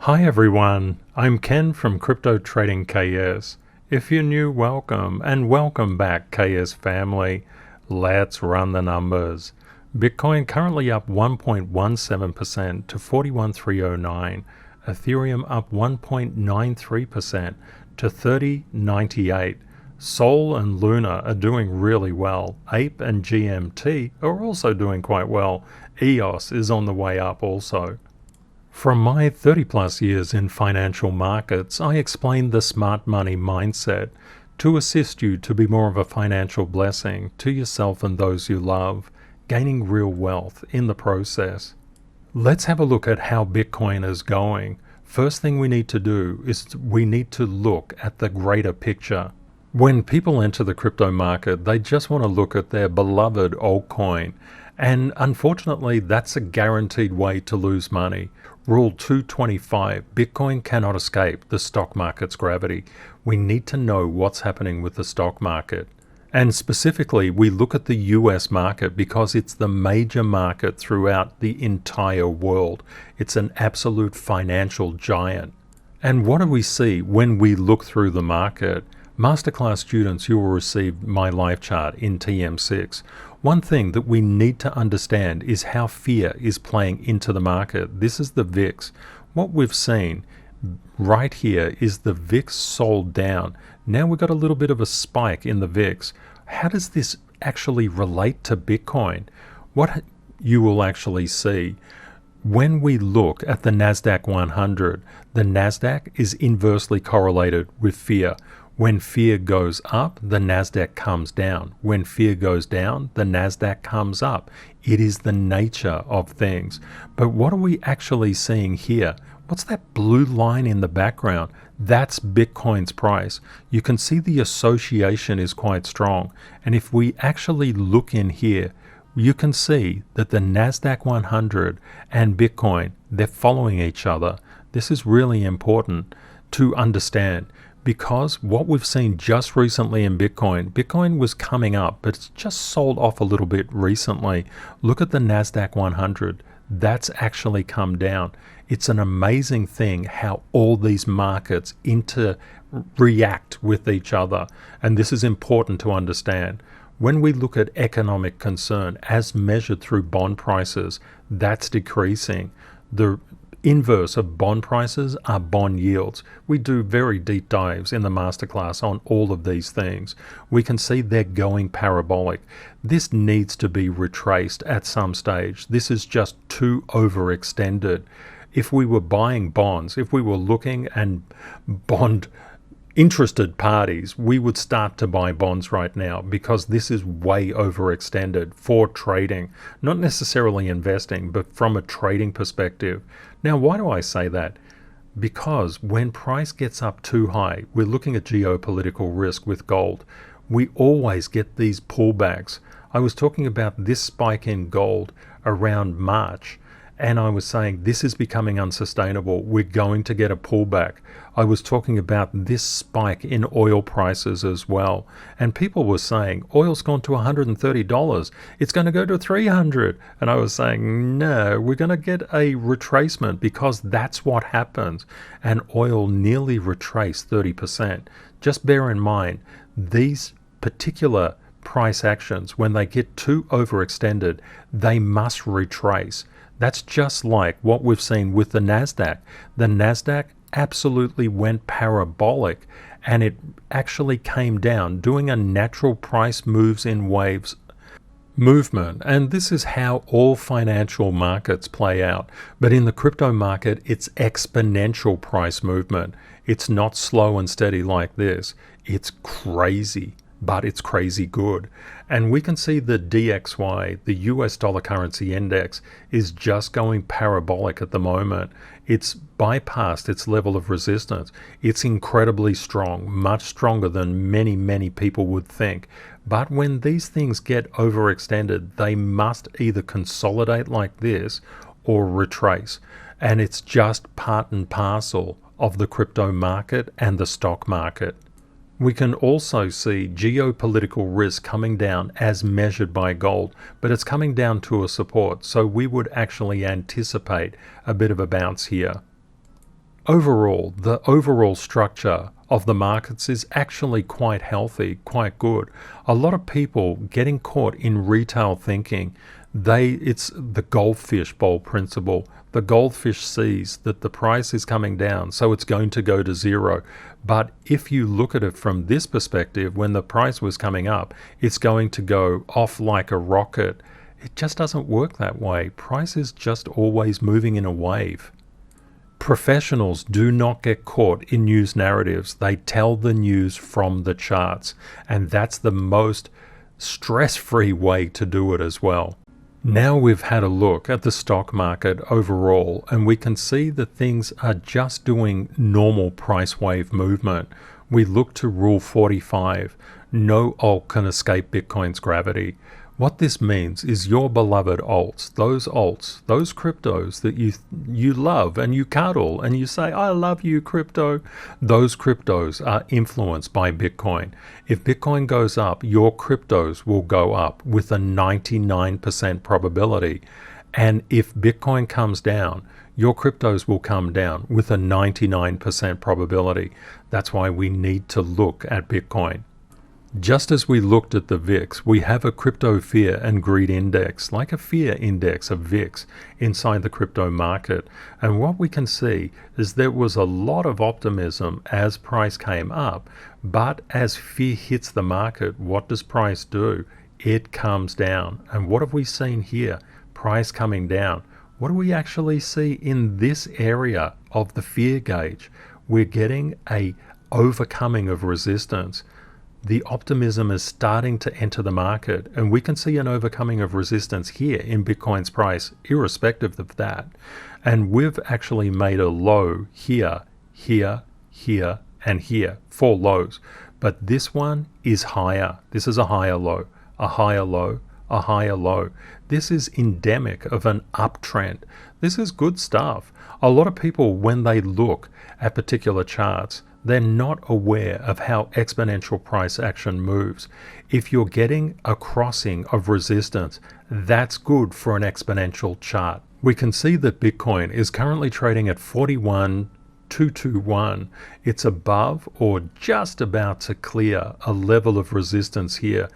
Hi everyone, I'm Ken from CryptoTradingKS. If you're new, welcome, and welcome back KS family. Let's run the numbers. Bitcoin currently up 1.17% to 41,309. Ethereum up 1.93% to 3098. Sol and Luna are doing really well. Ape and GMT are also doing quite well. EOS is on the way up also. From my 30 plus years in financial markets, I explain the smart money mindset to assist you to be more of a financial blessing to yourself and those you love, gaining real wealth in the process. Let's have a look at how Bitcoin is going. First thing we need to do is we need to look at the greater picture. When people enter the crypto market, they just want to look at their beloved altcoin. And unfortunately, that's a guaranteed way to lose money. Rule 225, Bitcoin cannot escape the stock market's gravity. We need to know what's happening with the stock market. And specifically, we look at the US market because it's the major market throughout the entire world. It's an absolute financial giant. And what do we see when we look through the market? Masterclass students, you will receive my live chart in TM6. One thing that we need to understand is how fear is playing into the market. This is the VIX. What we've seen right here is the VIX sold down. Now we've got a little bit of a spike in the VIX. How does this actually relate to Bitcoin? What you will actually see when we look at the NASDAQ 100, the NASDAQ is inversely correlated with fear. When fear goes up, the NASDAQ comes down. When fear goes down, the NASDAQ comes up. It is the nature of things. But what are we actually seeing here? What's that blue line in the background? That's Bitcoin's price. You can see the association is quite strong. And if we actually look in here, you can see that the NASDAQ 100 and Bitcoin, they're following each other. This is really important to understand. Because what we've seen just recently in Bitcoin was coming up, but it's just sold off a little bit recently. Look at the NASDAQ 100. That's actually come down. It's an amazing thing how all these markets react with each other. And this is important to understand. When we look at economic concern as measured through bond prices, that's decreasing. The inverse of bond prices are bond yields. We do very deep dives in the masterclass on all of these things. We can see they're going parabolic. This needs to be retraced at some stage. This is just too overextended. If we were buying bonds, if we were looking and bond interested parties, we would start to buy bonds right now because this is way overextended for trading, not necessarily investing, but from a trading perspective. Now, why do I say that? Because when price gets up too high, we're looking at geopolitical risk with gold. We always get these pullbacks. I was talking about this spike in gold around March, and I was saying this is becoming unsustainable. We're going to get a pullback. I was talking about this spike in oil prices as well. And people were saying, oil's gone to $130. It's going to go to $300. And I was saying, no, we're going to get a retracement because that's what happens. And oil nearly retraced 30%. Just bear in mind, these particular price actions, when they get too overextended, they must retrace. That's just like what we've seen with the NASDAQ. The NASDAQ absolutely went parabolic and it actually came down, doing a natural price moves in waves movement. And this is how all financial markets play out. But in the crypto market, it's exponential price movement. It's not slow and steady like this. It's crazy. But it's crazy good. And we can see the DXY, the US dollar currency index, is just going parabolic at the moment. It's bypassed its level of resistance. It's incredibly strong, much stronger than many people would think. But when these things get overextended, they must either consolidate like this or retrace. And it's just part and parcel of the crypto market and the stock market. We can also see geopolitical risk coming down as measured by gold, but it's coming down to a support, so we would actually anticipate a bit of a bounce here. Overall, the overall structure of the markets is actually quite healthy, quite good. A lot of people getting caught in retail thinking, it's the goldfish bowl principle. The goldfish sees that the price is coming down, so it's going to go to zero. But if you look at it from this perspective, when the price was coming up, it's going to go off like a rocket. It just doesn't work that way. Price is just always moving in a wave. Professionals do not get caught in news narratives. They tell the news from the charts, and that's the most stress-free way to do it as well. Now we've had a look at the stock market overall, and we can see that things are just doing normal price wave movement. We look to Rule 45. No alt can escape Bitcoin's gravity. What this means is your beloved alts, those cryptos that you love and you cuddle and you say, I love you, crypto. Those cryptos are influenced by Bitcoin. If Bitcoin goes up, your cryptos will go up with a 99% probability. And if Bitcoin comes down, your cryptos will come down with a 99% probability. That's why we need to look at Bitcoin. Just as we looked at the VIX, we have a crypto fear and greed index, like a fear index of VIX inside the crypto market. And what we can see is there was a lot of optimism as price came up, but as fear hits the market, what does price do? It comes down. And what have we seen here? Price coming down. What do we actually see in this area of the fear gauge? We're getting a overcoming of resistance. The optimism is starting to enter the market, and we can see an overcoming of resistance here in Bitcoin's price, irrespective of that. And we've actually made a low here, here, here, and here, 4 lows. But this one is higher. This is a higher low, a higher low, a higher low. This is endemic of an uptrend. This is good stuff. A lot of people, when they look at particular charts, they're not aware of how exponential price action moves. If you're getting a crossing of resistance, that's good for an exponential chart. We can see that Bitcoin is currently trading at 41,221. It's above or just about to clear a level of resistance here.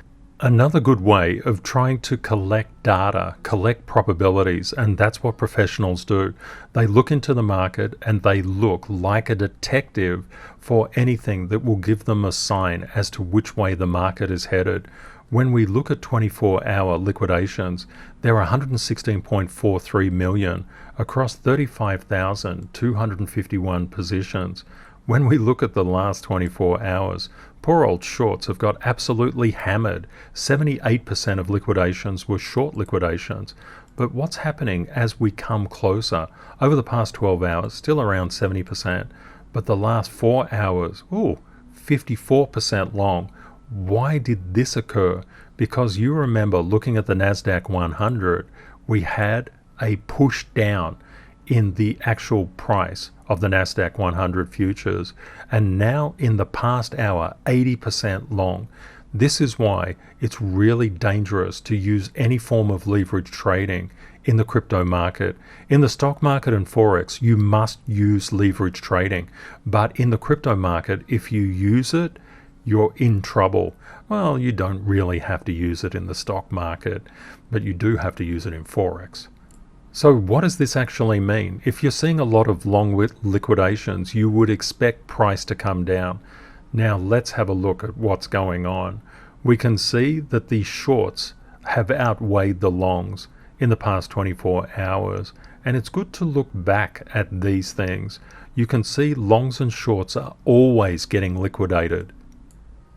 Another good way of trying to collect data, collect probabilities, and that's what professionals do. They look into the market and they look like a detective for anything that will give them a sign as to which way the market is headed. When we look at 24-hour liquidations, there are 116.43 million across 35,251 positions. When we look at the last 24 hours, poor old shorts have got absolutely hammered. 78% of liquidations were short liquidations. But what's happening as we come closer? Over the past 12 hours, still around 70%. But the last 4 hours, 54% long. Why did this occur? Because you remember looking at the NASDAQ 100, we had a push down in the actual price of the NASDAQ 100 futures, and now in the past hour, 80% long. This is why it's really dangerous to use any form of leverage trading in the crypto market. In the stock market and Forex, you must use leverage trading, but in the crypto market, if you use it, you're in trouble. Well, you don't really have to use it in the stock market, but you do have to use it in Forex. So what does this actually mean? If you're seeing a lot of long liquidations, you would expect price to come down. Now let's have a look at what's going on. We can see that the shorts have outweighed the longs in the past 24 hours, and it's good to look back at these things. You can see longs and shorts are always getting liquidated.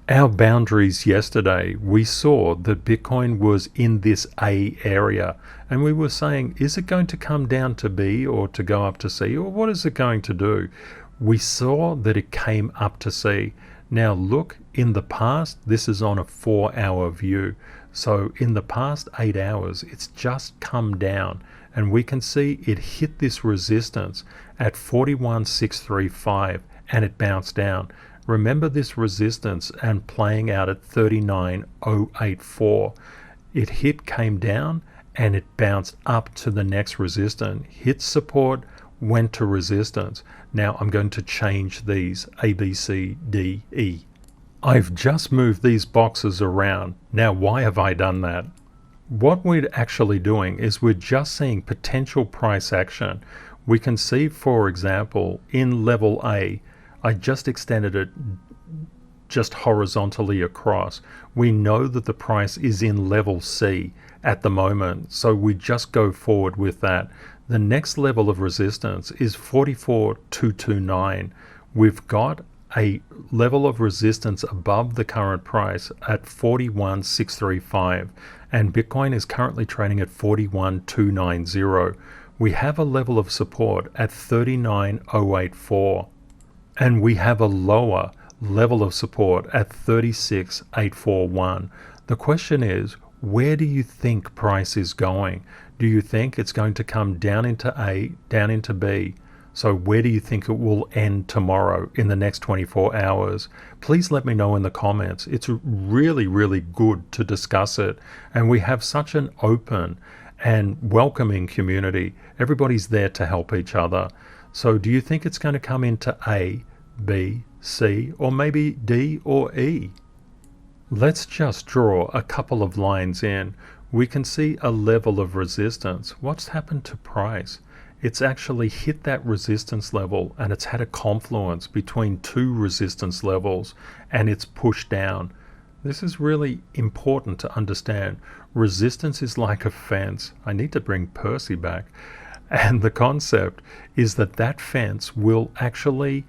Our boundaries yesterday, we saw that Bitcoin was in this A area, and we were saying, is it going to come down to B or to go up to C, or what is it going to do? We saw that it came up to C. Now look, in the past, this is on a 4-hour view. So in the past 8 hours, it's just come down, and we can see it hit this resistance at 41,635, and it bounced down. Remember this resistance and playing out at 39,084. It hit, came down, and it bounced up to the next resistance, hit support, went to resistance. Now I'm going to change these A, B, C, D, E. I've just moved these boxes around. Now why have I done that? What we're actually doing is we're just seeing potential price action. We can see, for example, in level A, I just extended it just horizontally across. We know that the price is in level C at the moment, so we just go forward with that. The next level of resistance is 44,229. We've got a level of resistance above the current price at 41,635, and Bitcoin is currently trading at 41,290. We have a level of support at 39,084, and we have a lower level of support at 36,841. The question is, where do you think price is going? Do you think it's going to come down into A, down into B? So where do you think it will end tomorrow in the next 24 hours? Please let me know in the comments. It's really, really good to discuss it. And we have such an open and welcoming community. Everybody's there to help each other. So do you think it's going to come into A, B, C, or maybe D or E? Let's just draw a couple of lines in. We can see a level of resistance. What's happened to price? It's actually hit that resistance level, and it's had a confluence between two resistance levels, and it's pushed down. This is really important to understand. Resistance is like a fence. I need to bring Percy back. And the concept is that that fence will actually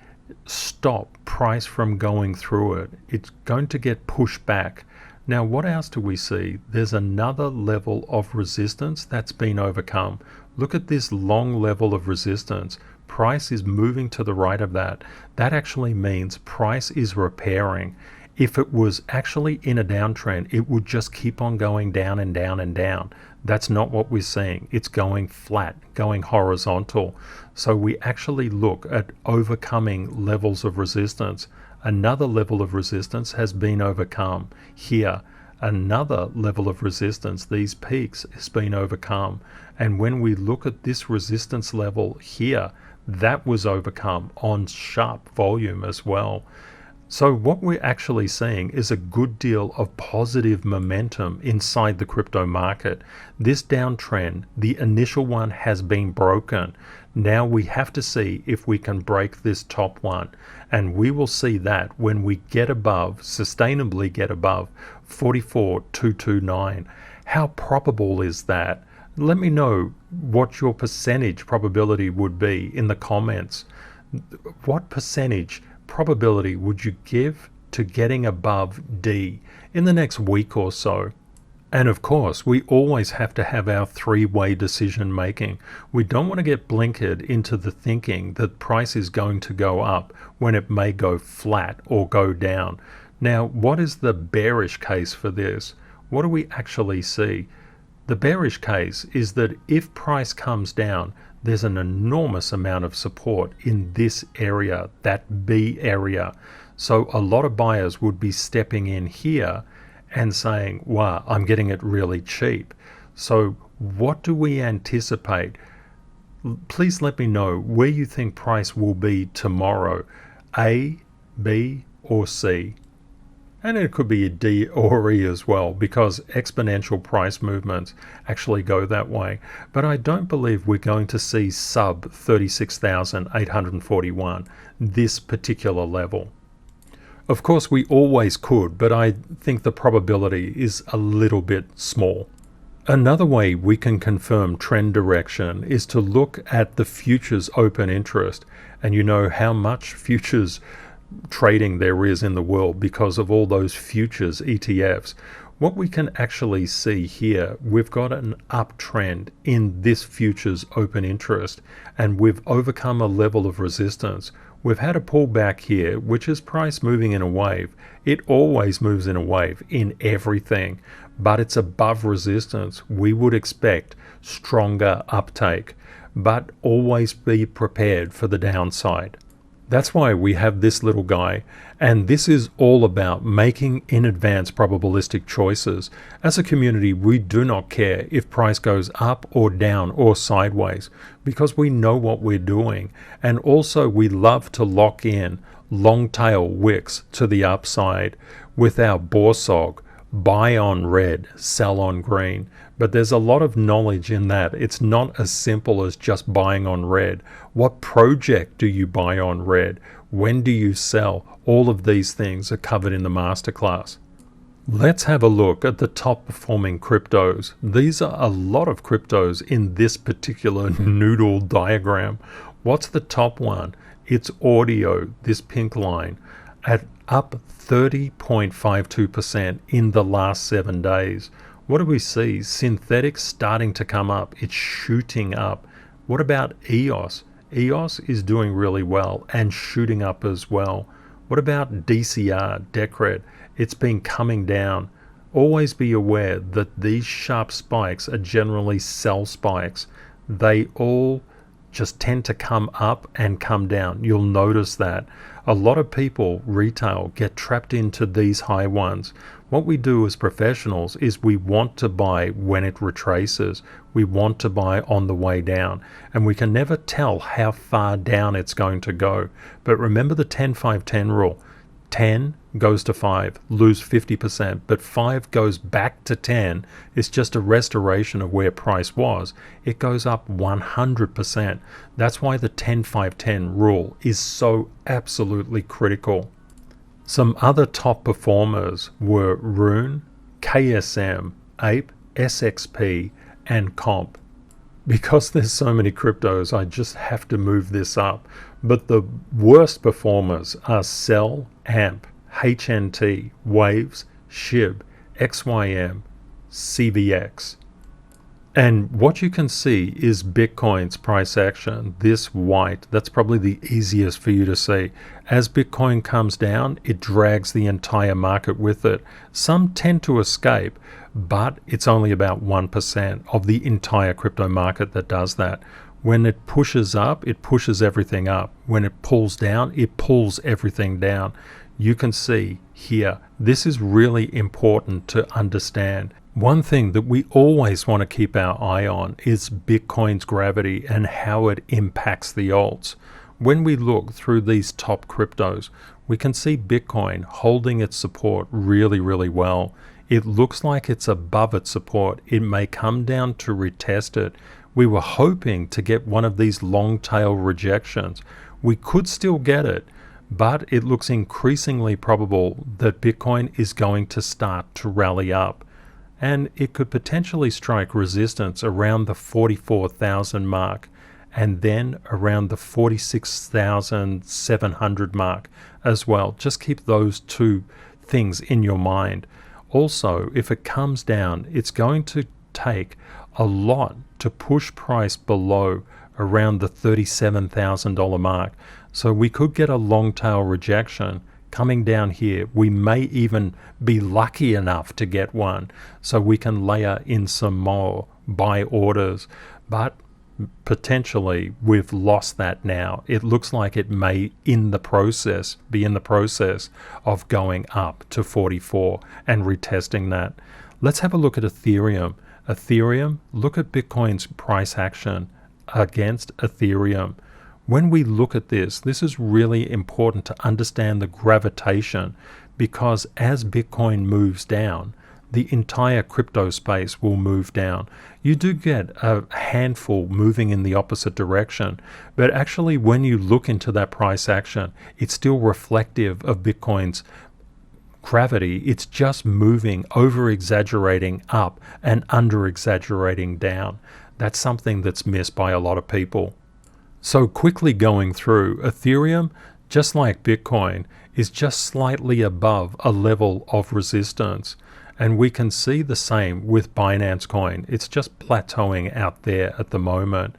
stop price from going through it. It's going to get pushed back. Now, what else do we see? There's another level of resistance that's been overcome. Look at this long level of resistance. Price is moving to the right of that. That actually means price is repairing. If it was actually in a downtrend, it would just keep on going down and down and down. That's not what we're seeing. It's going flat, going horizontal. So we actually look at overcoming levels of resistance. Another level of resistance has been overcome here. Another level of resistance, these peaks, has been overcome. And when we look at this resistance level here, that was overcome on sharp volume as well. So what we're actually seeing is a good deal of positive momentum inside the crypto market. This downtrend, the initial one, has been broken. Now we have to see if we can break this top one, and we will see that when we get above, sustainably get above 44,229. How probable is that? Let me know what your percentage probability would be in the comments. What percentage probability would you give to getting above D in the next week or so? And of course, we always have to have our three-way decision making. We don't want to get blinkered into the thinking that price is going to go up when it may go flat or go down. Now, what is the bearish case for this? What do we actually see? The bearish case is that if price comes down, there's an enormous amount of support in this area, that B area. So a lot of buyers would be stepping in here and saying, wow, I'm getting it really cheap. So what do we anticipate? Please let me know where you think price will be tomorrow, A, B, or C. And it could be a D or E as well, because exponential price movements actually go that way. But I don't believe we're going to see sub 36,841, this particular level. Of course, we always could, but I think the probability is a little bit small. Another way we can confirm trend direction is to look at the futures open interest, and you know how much futures trading there is in the world because of all those futures ETFs. What we can actually see here, we've got an uptrend in this futures open interest, and we've overcome a level of resistance. We've had a pullback here, which is price moving in a wave. It always moves in a wave in everything, but it's above resistance. We would expect stronger uptake, but always be prepared for the downside. That's why we have this little guy, and this is all about making in advance probabilistic choices. As a community, we do not care if price goes up or down or sideways, because we know what we're doing. And also we love to lock in long tail wicks to the upside with our BORSOG, buy on red, sell on green. But there's a lot of knowledge in that. It's not as simple as just buying on red. What project do you buy on red? When do you sell? All of these things are covered in the masterclass. Let's have a look at the top performing cryptos. These are a lot of cryptos in this particular noodle diagram. What's the top one? It's audio, this pink line, at up 30.52% in the last 7 days. What do we see? Synthetics starting to come up. It's shooting up. What about EOS? EOS is doing really well and shooting up as well. What about DCR, Decred? It's been coming down. Always be aware that these sharp spikes are generally sell spikes. They all just tend to come up and come down. You'll notice that. A lot of people, retail, get trapped into these high ones. What we do as professionals is we want to buy when it retraces. We want to buy on the way down. And we can never tell how far down it's going to go. But remember the 10-5-10 rule. 10 goes to 5, lose 50%, but 5 goes back to 10. It's just a restoration of where price was. It goes up 100%. That's why the 10-5-10 rule is so absolutely critical. Some other top performers were Rune, KSM, Ape, SXP, and Comp. Because there's so many cryptos, I just have to move this up. But the worst performers are Cell, AMP, HNT, Waves, SHIB, XYM, CVX. And what you can see is Bitcoin's price action. This white, that's probably the easiest for you to see. As Bitcoin comes down, it drags the entire market with it. Some tend to escape, but it's only about 1% of the entire crypto market that does that. When it pushes up, it pushes everything up. When it pulls down, it pulls everything down. You can see here, this is really important to understand. One thing that we always want to keep our eye on is Bitcoin's gravity and how it impacts the alts. When we look through these top cryptos, we can see Bitcoin holding its support really, really well. It looks like it's above its support. It may come down to retest it. We were hoping to get one of these long tail rejections. We could still get it, but it looks increasingly probable that Bitcoin is going to start to rally up. And it could potentially strike resistance around the 44,000 mark and then around the 46,700 mark as well. Just keep those two things in your mind. Also, if it comes down, it's going to take a lot to push price below around the $37,000 mark. So we could get a long tail rejection coming down here. We may even be lucky enough to get one, so we can layer in some more buy orders, but potentially we've lost that now. It looks like it may be in the process of going up to 44 and retesting that. Let's have a look at Ethereum. Look at Bitcoin's price action against Ethereum. When we look at this is really important to understand the gravitation, because as Bitcoin moves down, the entire crypto space will move down. You do get a handful moving in the opposite direction, but actually when you look into that price action, it's still reflective of Bitcoin's gravity. It's just moving, over-exaggerating up and under-exaggerating down. That's something that's missed by a lot of people. So quickly going through, Ethereum, just like Bitcoin, is just slightly above a level of resistance. And we can see the same with Binance Coin. It's just plateauing out there at the moment.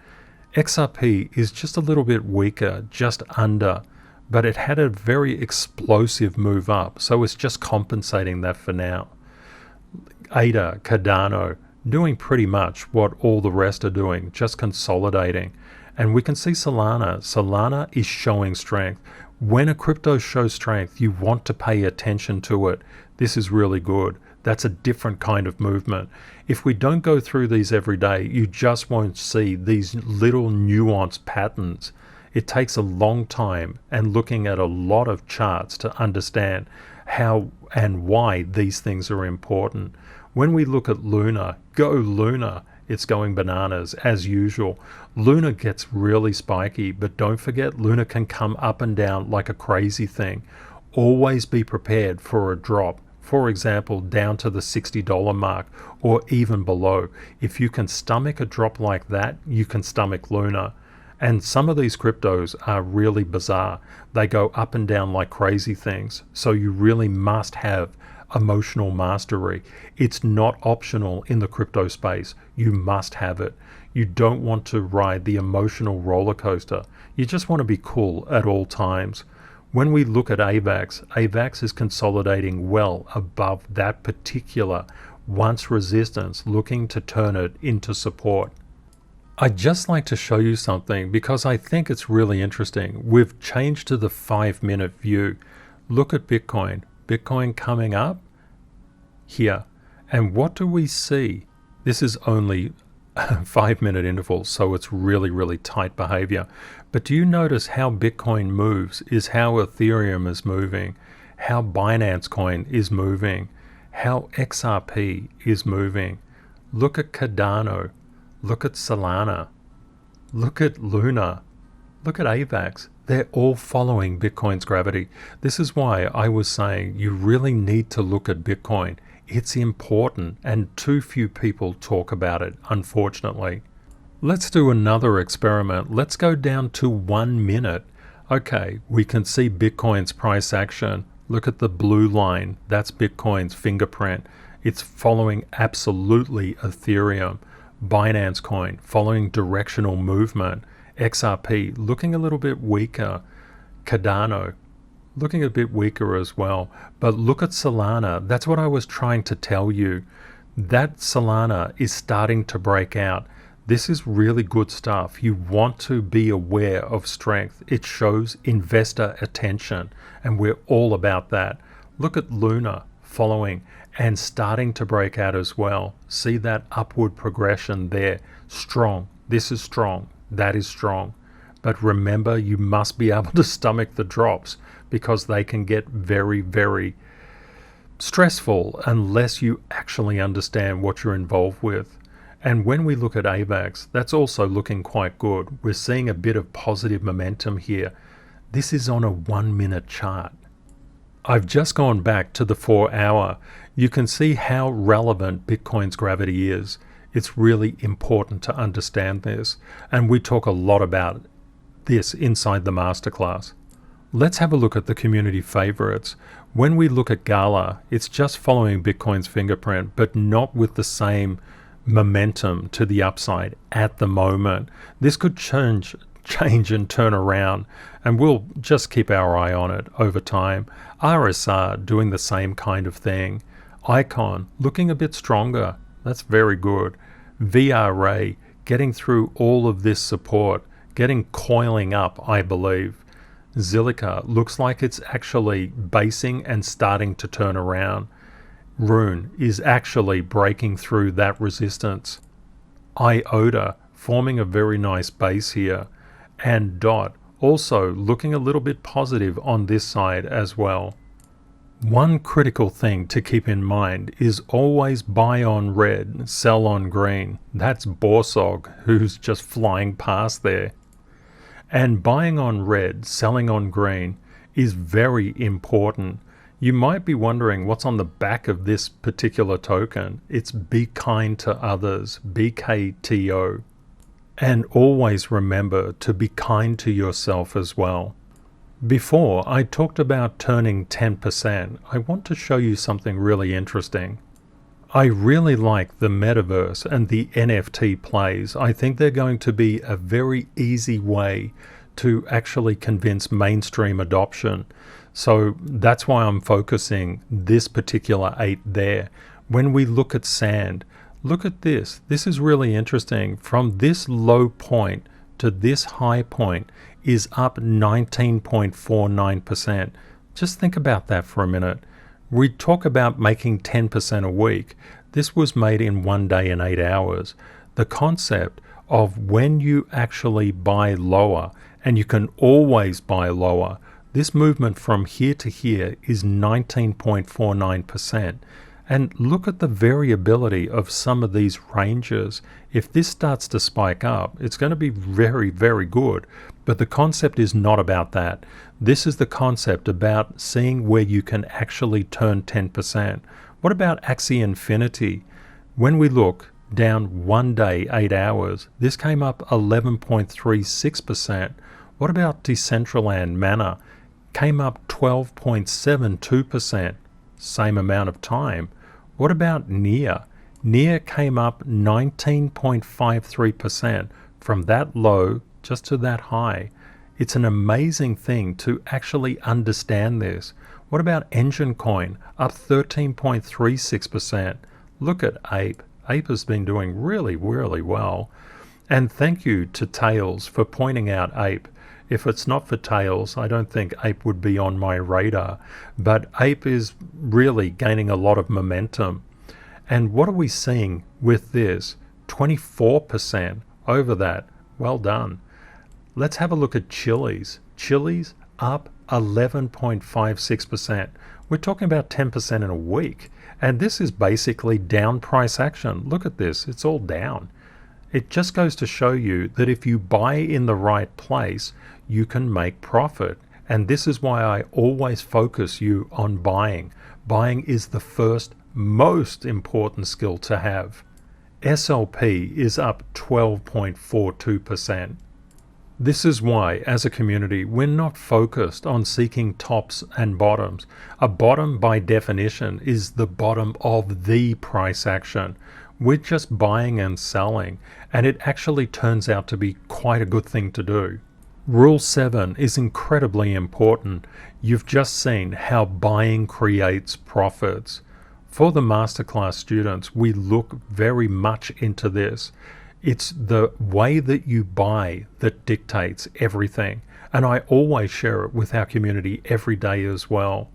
XRP is just a little bit weaker, just under, but it had a very explosive move up, so it's just compensating that for now. ADA, Cardano, doing pretty much what all the rest are doing, just consolidating. And we can see Solana. Solana is showing strength. When a crypto shows strength, you want to pay attention to it. This is really good. That's a different kind of movement. If we don't go through these every day, you just won't see these little nuanced patterns. It takes a long time and looking at a lot of charts to understand how and why these things are important. When we look at Luna, go Luna, it's going bananas as usual. Luna gets really spiky, but don't forget Luna can come up and down like a crazy thing. Always be prepared for a drop. For example, down to the $60 mark or even below. If you can stomach a drop like that, you can stomach Luna. And some of these cryptos are really bizarre. They go up and down like crazy things. So you really must have emotional mastery. It's not optional in the crypto space. You must have it. You don't want to ride the emotional roller coaster. You just want to be cool at all times. When we look at AVAX, AVAX is consolidating well above that particular once resistance, looking to turn it into support. I'd just like to show you something because I think it's really interesting. We've changed to the 5-minute view. Look at Bitcoin. Bitcoin coming up here. And what do we see? This is only a 5-minute interval, so it's really, really tight behavior. But do you notice how Bitcoin moves is how Ethereum is moving, how Binance Coin is moving, how XRP is moving. Look at Cardano. Look at Solana. Look at Luna. Look at AVAX. They're all following Bitcoin's gravity. This is why I was saying you really need to look at Bitcoin. It's important and too few people talk about it, unfortunately. Let's do another experiment. Let's go down to 1 minute. Okay, we can see Bitcoin's price action. Look at the blue line. That's Bitcoin's fingerprint. It's following absolutely Ethereum. Binance Coin following directional movement. XRP looking a little bit weaker. Cardano looking a bit weaker as well. But look at Solana. That's what I was trying to tell you. That Solana is starting to break out. This is really good stuff. You want to be aware of strength. It shows investor attention, and we're all about that. Look at Luna following and starting to break out as well. See that upward progression there. Strong. This is strong. That is strong. But remember, you must be able to stomach the drops because they can get very, very stressful unless you actually understand what you're involved with. And when we look at AVAX, that's also looking quite good. We're seeing a bit of positive momentum here. This is on a 1 minute chart. I've just gone back to the 4 hour. You can see how relevant Bitcoin's gravity is. It's really important to understand this. And we talk a lot about this inside the masterclass. Let's have a look at the community favorites. When we look at Gala, it's just following Bitcoin's fingerprint, but not with the same momentum to the upside at the moment. This could change and turn around, and we'll just keep our eye on it over time. RSR doing the same kind of thing. Icon looking a bit stronger. That's very good. VRA getting through all of this support, getting coiling up, I believe. Zilliqa looks like it's actually basing and starting to turn around. Rune is actually breaking through that resistance. IOTA forming a very nice base here. And DOT also looking a little bit positive on this side as well. One critical thing to keep in mind is always buy on red, sell on green. That's BORSOG, who's just flying past there. And buying on red, selling on green is very important. You might be wondering what's on the back of this particular token. It's Be Kind to Others, BKTO. And always remember to be kind to yourself as well. Before I talked about turning 10%, I want to show you something really interesting. I really like the metaverse and the NFT plays. I think they're going to be a very easy way to actually convince mainstream adoption. So that's why I'm focusing this particular 8 there. When we look at sand, look at this. This is really interesting. From this low point to this high point is up 19.49%. Just think about that for a minute. We talk about making 10% a week. This was made in 1 day and 8 hours. The concept of when you actually buy lower, and you can always buy lower, this movement from here to here is 19.49%. And look at the variability of some of these ranges. If this starts to spike up, it's going to be very, very good. But the concept is not about that. This is the concept about seeing where you can actually turn 10%. What about Axie Infinity? When we look down 1 day, 8 hours, this came up 11.36%. What about Decentraland Mana? Came up 12.72%. Same amount of time. What about NEAR? NEAR came up 19.53% from that low just to that high. It's an amazing thing to actually understand this. What about Engine Coin? Up 13.36%. Look at Ape. Ape has been doing really, really well. And thank you to Tails for pointing out Ape. If it's not for Tails, I don't think Ape would be on my radar. But Ape is really gaining a lot of momentum. And what are we seeing with this? 24% over that. Well done. Let's have a look at Chili's. Chili's up 11.56%. We're talking about 10% in a week. And this is basically down price action. Look at this. It's all down. It just goes to show you that if you buy in the right place, you can make profit. And this is why I always focus you on buying. Buying is the first most important skill to have. SLP is up 12.42%. This is why, as a community, we're not focused on seeking tops and bottoms. A bottom, by definition, is the bottom of the price action. We're just buying and selling, and it actually turns out to be quite a good thing to do. Rule 7 is incredibly important. You've just seen how buying creates profits. For the Masterclass students, we look very much into this. It's the way that you buy that dictates everything, and I always share it with our community every day as well.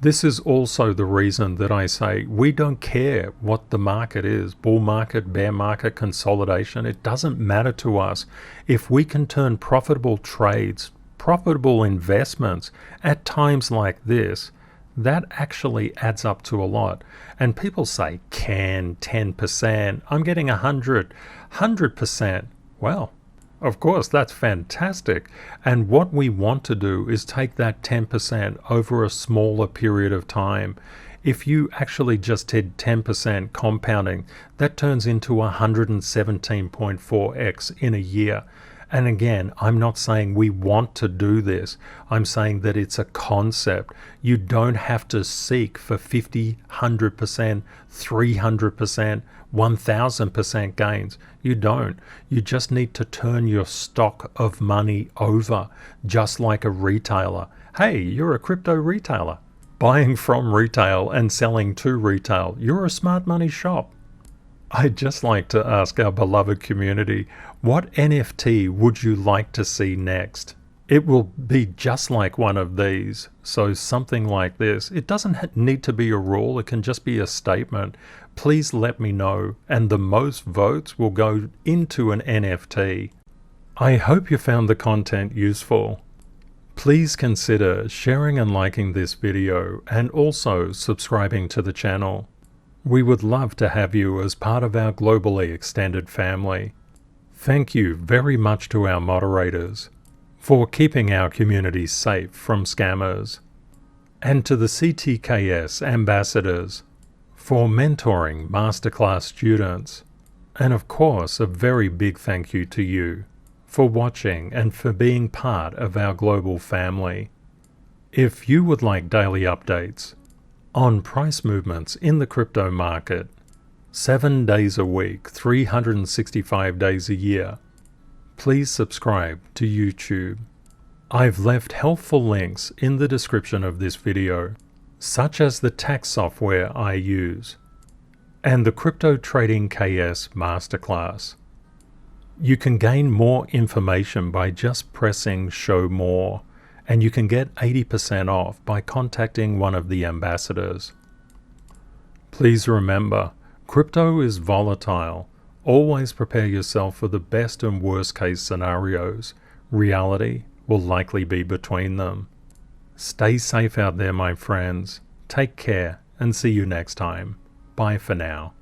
This is also the reason that I say we don't care what the market is, bull market, bear market, consolidation. It doesn't matter to us. If we can turn profitable trades, profitable investments at times like this, that actually adds up to a lot. And people say, Ken, 10%, I'm getting 100%. Well, of course, that's fantastic. And what we want to do is take that 10% over a smaller period of time. If you actually just did 10% compounding, that turns into 117.4x in a year. And again, I'm not saying we want to do this. I'm saying that it's a concept. You don't have to seek for 50, 100%, 300%, 1000% gains. You don't. You just need to turn your stock of money over, just like a retailer. Hey, you're a crypto retailer. Buying from retail and selling to retail. You're a smart money shop. I'd just like to ask our beloved community, what NFT would you like to see next? It will be just like one of these, so something like this. It doesn't need to be a rule, it can just be a statement. Please let me know, and the most votes will go into an NFT. I hope you found the content useful. Please consider sharing and liking this video, and also subscribing to the channel. We would love to have you as part of our globally extended family. Thank you very much to our moderators for keeping our community safe from scammers, and to the CTKS ambassadors for mentoring Masterclass students, and of course a very big thank you to you for watching and for being part of our global family. If you would like daily updates on price movements in the crypto market, 7 days a week, 365 days a year, please subscribe to YouTube. I've left helpful links in the description of this video, such as the tax software I use and the CryptoTradingKS Masterclass. You can gain more information by just pressing Show More, and you can get 80% off by contacting one of the ambassadors. Please remember, crypto is volatile. Always prepare yourself for the best and worst case scenarios. Reality will likely be between them. Stay safe out there, my friends. Take care and see you next time. Bye for now.